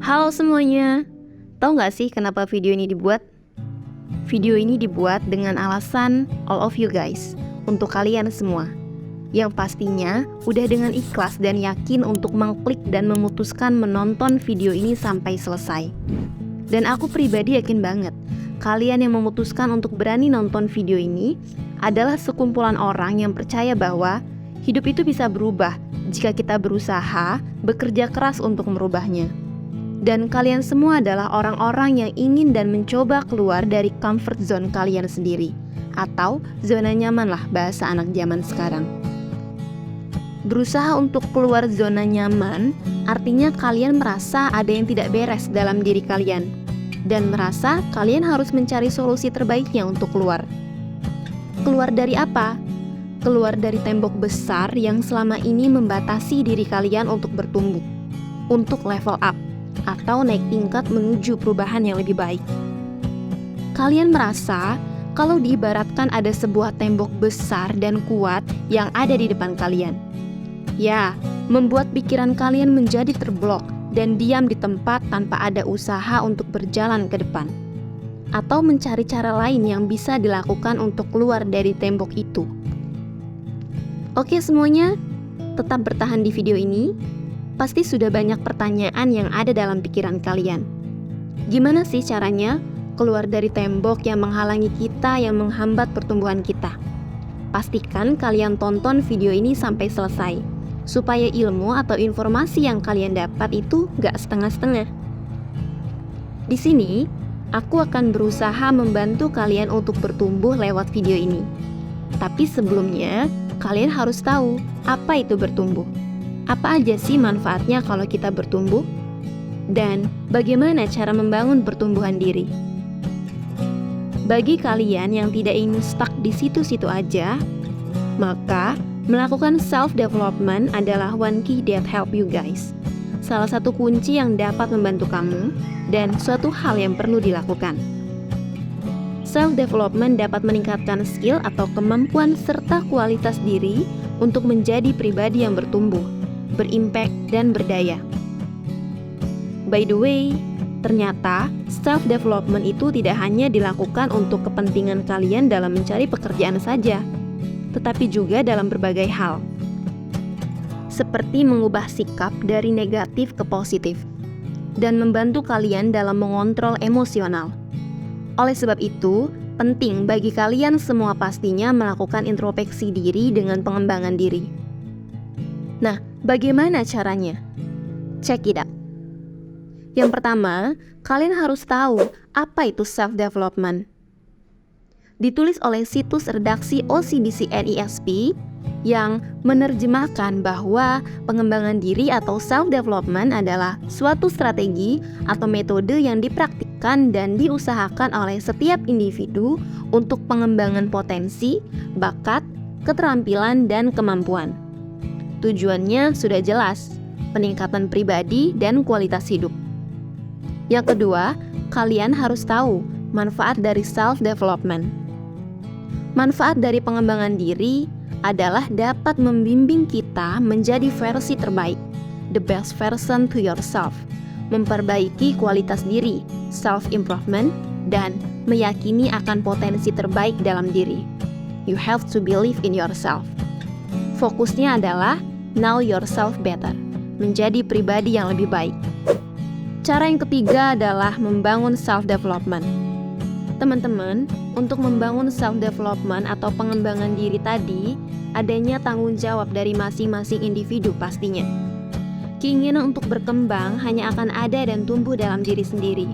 Halo semuanya, tahu nggak sih kenapa video ini dibuat? Video ini dibuat dengan alasan all of you guys, untuk kalian semua, yang pastinya udah dengan ikhlas dan yakin untuk mengklik dan memutuskan menonton video ini sampai selesai. Dan aku pribadi yakin banget, kalian yang memutuskan untuk berani nonton video ini adalah sekumpulan orang yang percaya bahwa hidup itu bisa berubah jika kita berusaha, bekerja keras untuk merubahnya. Dan kalian semua adalah orang-orang yang ingin dan mencoba keluar dari comfort zone kalian sendiri, atau zona nyaman lah bahasa anak zaman sekarang. Berusaha untuk keluar zona nyaman artinya kalian merasa ada yang tidak beres dalam diri kalian, dan merasa kalian harus mencari solusi terbaiknya untuk keluar. Keluar dari apa? Keluar dari tembok besar yang selama ini membatasi diri kalian untuk bertumbuh, untuk level up, atau naik tingkat menuju perubahan yang lebih baik. Kalian merasa kalau diibaratkan ada sebuah tembok besar dan kuat yang ada di depan kalian. Ya, membuat pikiran kalian menjadi terblok dan diam di tempat tanpa ada usaha untuk berjalan ke depan. Atau mencari cara lain yang bisa dilakukan untuk keluar dari tembok itu. Oke semuanya, tetap bertahan di video ini. Pasti sudah banyak pertanyaan yang ada dalam pikiran kalian. Gimana sih caranya keluar dari tembok yang menghalangi kita, yang menghambat pertumbuhan kita? Pastikan kalian tonton video ini sampai selesai, supaya ilmu atau informasi yang kalian dapat itu gak setengah-setengah. Di sini, aku akan berusaha membantu kalian untuk bertumbuh lewat video ini. Tapi sebelumnya, kalian harus tahu apa itu bertumbuh. Apa aja sih manfaatnya kalau kita bertumbuh? Dan bagaimana cara membangun pertumbuhan diri? Bagi kalian yang tidak ingin stuck di situ-situ aja, maka melakukan self-development adalah one key that help you guys. Salah satu kunci yang dapat membantu kamu dan suatu hal yang perlu dilakukan. Self-development dapat meningkatkan skill atau kemampuan serta kualitas diri untuk menjadi pribadi yang bertumbuh, berimpact, dan berdaya. By the way, ternyata self-development itu tidak hanya dilakukan untuk kepentingan kalian dalam mencari pekerjaan saja, tetapi juga dalam berbagai hal. Seperti mengubah sikap dari negatif ke positif, dan membantu kalian dalam mengontrol emosional. Oleh sebab itu, penting bagi kalian semua pastinya melakukan introspeksi diri dengan pengembangan diri. Nah, bagaimana caranya? Check it out. Yang pertama, kalian harus tahu apa itu self-development. Ditulis oleh situs redaksi OCBC NESP yang menerjemahkan bahwa pengembangan diri atau self-development adalah suatu strategi atau metode yang dipraktikkan dan diusahakan oleh setiap individu untuk pengembangan potensi, bakat, keterampilan, dan kemampuan. Tujuannya sudah jelas, peningkatan pribadi dan kualitas hidup. Yang kedua, kalian harus tahu manfaat dari self-development. Manfaat dari pengembangan diri adalah dapat membimbing kita menjadi versi terbaik, the best version to yourself, memperbaiki kualitas diri, self-improvement, dan meyakini akan potensi terbaik dalam diri. You have to believe in yourself. Fokusnya adalah know yourself better, menjadi pribadi yang lebih baik. Cara yang ketiga adalah membangun self-development. Teman-teman, untuk membangun self-development atau pengembangan diri tadi, adanya tanggung jawab dari masing-masing individu pastinya. Keinginan untuk berkembang hanya akan ada dan tumbuh dalam diri sendiri.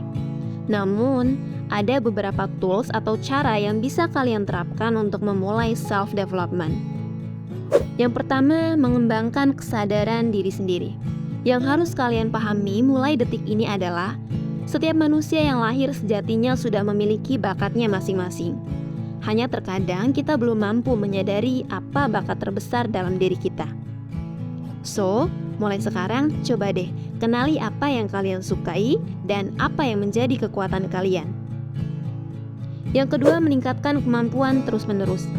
Namun, ada beberapa tools atau cara yang bisa kalian terapkan untuk memulai self-development. Yang pertama, mengembangkan kesadaran diri sendiri. Yang harus kalian pahami mulai detik ini adalah setiap manusia yang lahir sejatinya sudah memiliki bakatnya masing-masing. Hanya terkadang kita belum mampu menyadari apa bakat terbesar dalam diri kita. So, mulai sekarang coba deh kenali apa yang kalian sukai dan apa yang menjadi kekuatan kalian. Yang kedua, meningkatkan kemampuan terus-menerus.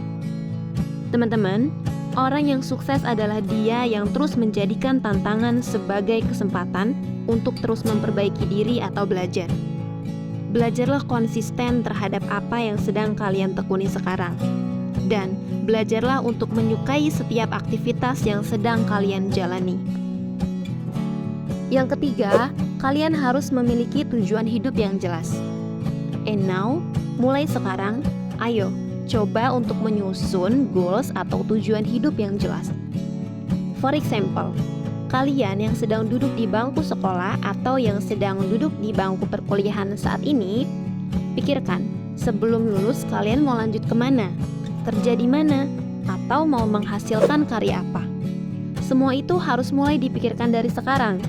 Teman-teman, Orang yang sukses adalah dia yang terus menjadikan tantangan sebagai kesempatan untuk terus memperbaiki diri atau belajar. Belajarlah konsisten terhadap apa yang sedang kalian tekuni sekarang. Dan belajarlah untuk menyukai setiap aktivitas yang sedang kalian jalani. Yang ketiga, kalian harus memiliki tujuan hidup yang jelas. And now, mulai sekarang, ayo coba untuk menyusun goals atau tujuan hidup yang jelas. For example, kalian yang sedang duduk di bangku sekolah atau yang sedang duduk di bangku perkuliahan saat ini, pikirkan, sebelum lulus kalian mau lanjut kemana, kerja di mana, atau mau menghasilkan karya apa. Semua itu harus mulai dipikirkan dari sekarang.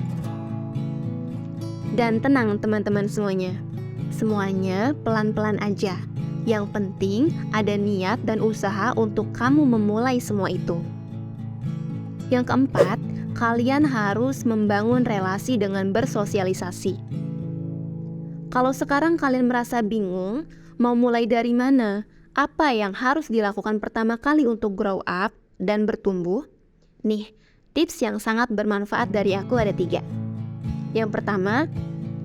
Dan tenang teman-teman semuanya. Semuanya pelan-pelan aja. Yang penting ada niat dan usaha untuk kamu memulai semua itu. Yang keempat, kalian harus membangun relasi dengan bersosialisasi. Kalau sekarang kalian merasa bingung, mau mulai dari mana? Apa yang harus dilakukan pertama kali untuk grow up dan bertumbuh? Nih, tips yang sangat bermanfaat dari aku ada 3. Yang pertama,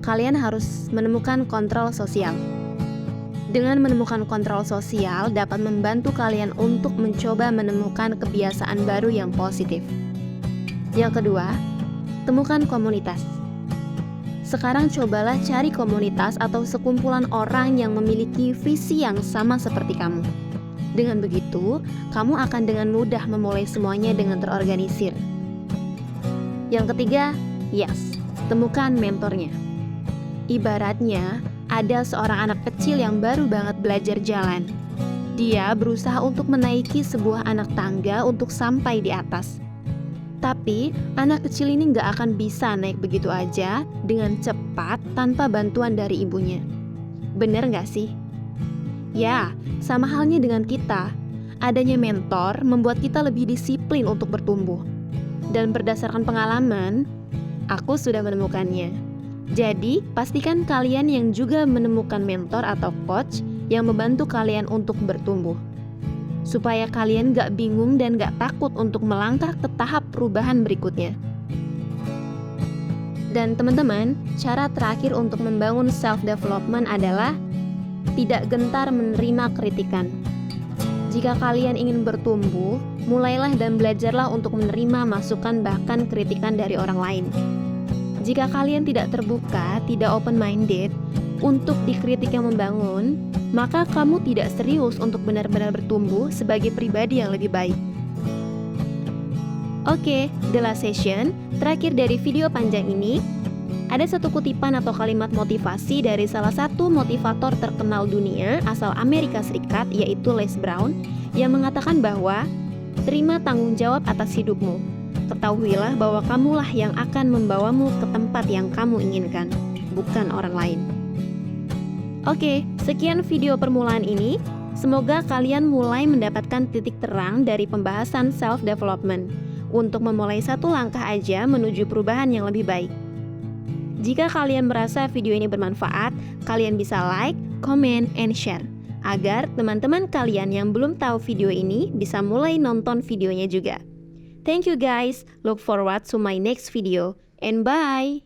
kalian harus menemukan kontrol sosial. Dengan menemukan kontrol sosial dapat membantu kalian untuk mencoba menemukan kebiasaan baru yang positif. Yang kedua, temukan komunitas. Sekarang cobalah cari komunitas atau sekumpulan orang yang memiliki visi yang sama seperti kamu. Dengan begitu, kamu akan dengan mudah memulai semuanya dengan terorganisir. Yang ketiga, yes, temukan mentornya. Ibaratnya, ada seorang anak kecil yang baru banget belajar jalan. Dia berusaha untuk menaiki sebuah anak tangga untuk sampai di atas. Tapi, anak kecil ini nggak akan bisa naik begitu aja dengan cepat tanpa bantuan dari ibunya. Bener nggak sih? Ya, sama halnya dengan kita. Adanya mentor membuat kita lebih disiplin untuk bertumbuh. Dan berdasarkan pengalaman, aku sudah menemukannya. Jadi, pastikan kalian yang juga menemukan mentor atau coach yang membantu kalian untuk bertumbuh. Supaya kalian gak bingung dan gak takut untuk melangkah ke tahap perubahan berikutnya. Dan teman-teman, cara terakhir untuk membangun self-development adalah tidak gentar menerima kritikan. Jika kalian ingin bertumbuh, mulailah dan belajarlah untuk menerima masukan bahkan kritikan dari orang lain. Jika kalian tidak terbuka, tidak open-minded untuk dikritik yang membangun, maka kamu tidak serius untuk benar-benar bertumbuh sebagai pribadi yang lebih baik. Oke, the last session, terakhir dari video panjang ini, ada satu kutipan atau kalimat motivasi dari salah satu motivator terkenal dunia asal Amerika Serikat, yaitu Les Brown, yang mengatakan bahwa terima tanggung jawab atas hidupmu. Ketahuilah bahwa kamulah yang akan membawamu ke tempat yang kamu inginkan, bukan orang lain. Oke, sekian video permulaan ini. Semoga kalian mulai mendapatkan titik terang dari pembahasan self-development untuk memulai satu langkah aja menuju perubahan yang lebih baik. Jika kalian merasa video ini bermanfaat, kalian bisa like, comment, and share agar teman-teman kalian yang belum tahu video ini bisa mulai nonton videonya juga. Thank you guys, look forward to my next video, and bye!